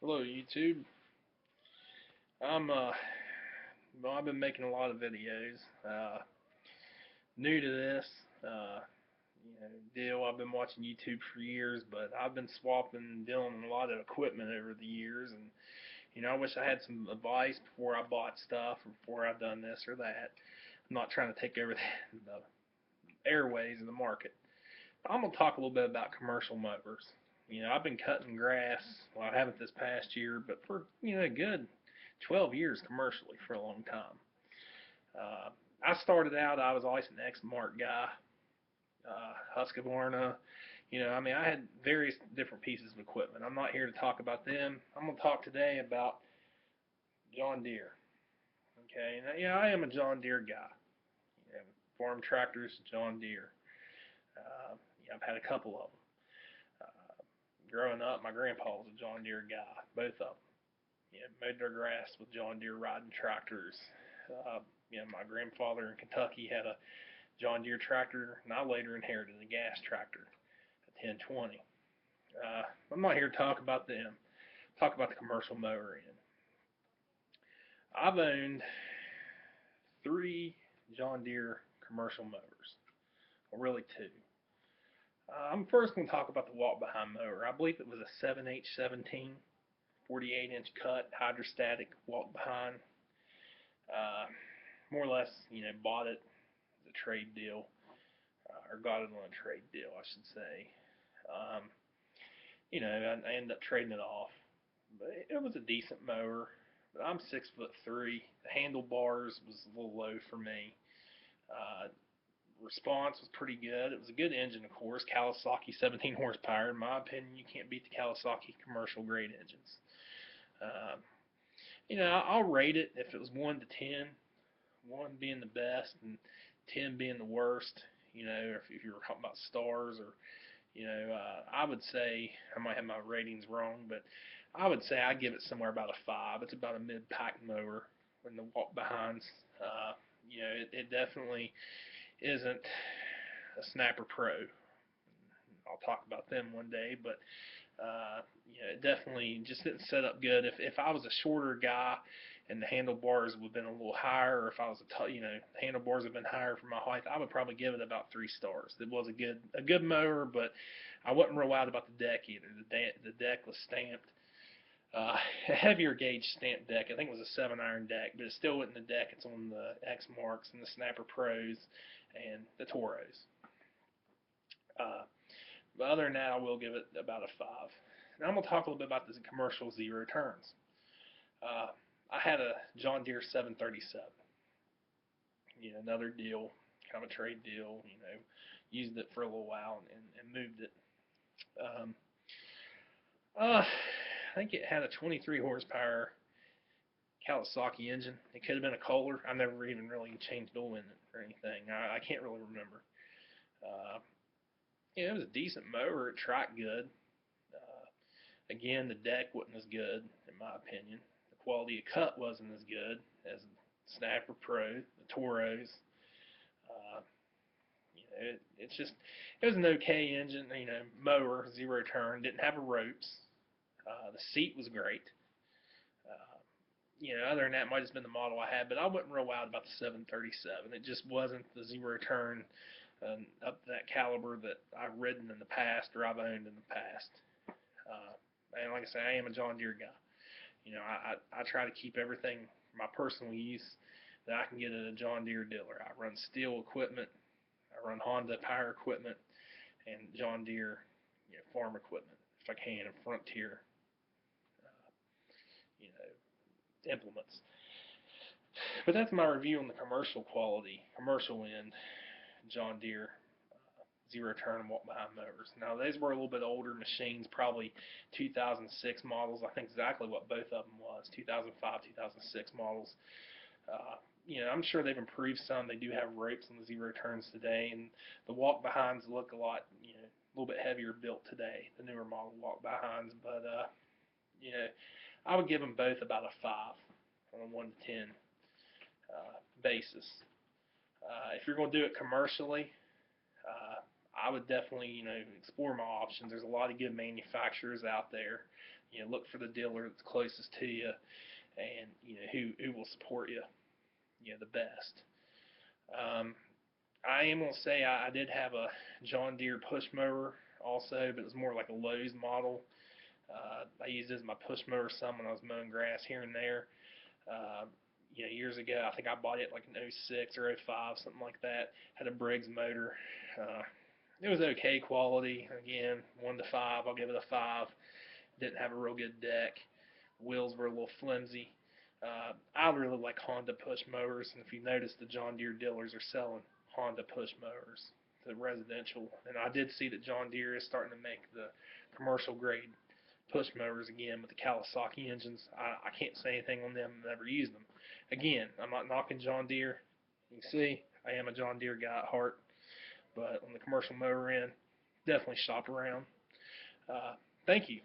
Hello YouTube. I'm well, I've been making a lot of videos. New to this, deal. I've been watching YouTube for years, but I've been swapping and dealing with a lot of equipment over the years, and I wish I had some advice before I bought stuff or before I've done this or that. I'm not trying to take over the airways of the market. I'm gonna talk a little bit about commercial mowers. I've been cutting grass. Well, I haven't this past year, but for a good 12 years commercially for a long time. Uh, I started out, I was always an X-Mark guy, Husqvarna. I had various different pieces of equipment. I'm not here to talk about them. I'm going to talk today about John Deere. Okay, and I am a John Deere guy. Farm tractors, John Deere. I've had a couple of them. Growing up, my grandpa was a John Deere guy, both of them. Mowed their grass with John Deere riding tractors. My grandfather in Kentucky had a John Deere tractor, and I later inherited a gas tractor, a 1020. I'm not here to talk about them. Talk about the commercial mower end. I've owned 3 John Deere commercial mowers, well, really 2. I'm first going to talk about the walk-behind mower. I believe it was a 7H17, 48-inch cut, hydrostatic walk-behind. More or less, bought it as a trade deal, or got it on a trade deal, I should say. I ended up trading it off, but it was a decent mower. But I'm 6'3". The handlebars was a little low for me. Response was pretty good. It was a good engine, of course. Kawasaki 17 horsepower. In my opinion, you can't beat the Kawasaki commercial grade engines. I'll rate it if it was 1 to 10. 1 being the best and 10 being the worst. If you were talking about stars or I would say, I might have my ratings wrong, but I would say I give it somewhere about a 5. It's about a mid-pack mower when the walk behinds. It definitely isn't a Snapper Pro. I'll talk about them one day, but it definitely just didn't set up good. If I was a shorter guy and the handlebars would have been a little higher, or if I was the handlebars have been higher for my height, I would probably give it about 3 stars. It was a good mower, but I wasn't real wild about the deck either. The deck was stamped. A heavier gauge stamped deck. I think it was a 7-iron deck, but it still wasn't the deck. It's on the X Marks and the Snapper Pros and the Toros. But other than that, I will give it about a 5. Now I'm going to talk a little bit about the commercial zero turns. I had a John Deere 737. Another deal, kind of a trade deal. Used it for a little while and moved it. I think it had a 23 horsepower Kawasaki engine. It could have been a Kohler. I never even really changed oil in it or anything. I can't really remember. It was a decent mower. It tracked good. Again, the deck wasn't as good, in my opinion. The quality of cut wasn't as good as the Snapper Pro, the Toros. It was an okay engine, mower, zero turn, didn't have a ropes. The seat was great. Other than that, it might have just been the model I had, but I wasn't real wild about the 737. It just wasn't the zero turn up to that caliber that I've ridden in the past or I've owned in the past. And like I say, I am a John Deere guy. I try to keep everything for my personal use that I can get at a John Deere dealer. I run Steel equipment, I run Honda power equipment, and John Deere, farm equipment if I can, and Frontier, implements. But that's my review on the commercial quality, commercial end, John Deere zero turn and walk behind mowers. Now these were a little bit older machines, probably 2006 models. I think exactly what both of them was, 2005, 2006 models. I'm sure they've improved some. They do have ropes on the zero turns today, and the walk behinds look a lot, a little bit heavier built today, the newer model walk behinds. But I would give them both about a 5 on a 1 to 10 basis. If you're going to do it commercially, I would definitely, explore my options. There's a lot of good manufacturers out there. Look for the dealer that's closest to you, and who will support you, the best. Um, I am gonna say I did have a John Deere push mower also, but it was more like a Lowe's model. I used it as my push mower some when I was mowing grass here and there. Uh, years ago, I think I bought it like in '06 or '05, something like that. Had a Briggs motor. Uh, it was okay quality. Again, 1 to 5, I'll give it a 5. Didn't have a real good deck. Wheels were a little flimsy. I really like Honda push mowers, and if you notice, the John Deere dealers are selling Honda push mowers, the residential. And I did see that John Deere is starting to make the commercial grade push mowers again with the Kawasaki engines. I can't say anything on them. I've never used them. Again, I'm not knocking John Deere. You can see I am a John Deere guy at heart, but on the commercial mower end, definitely shop around. Uh, Thank you.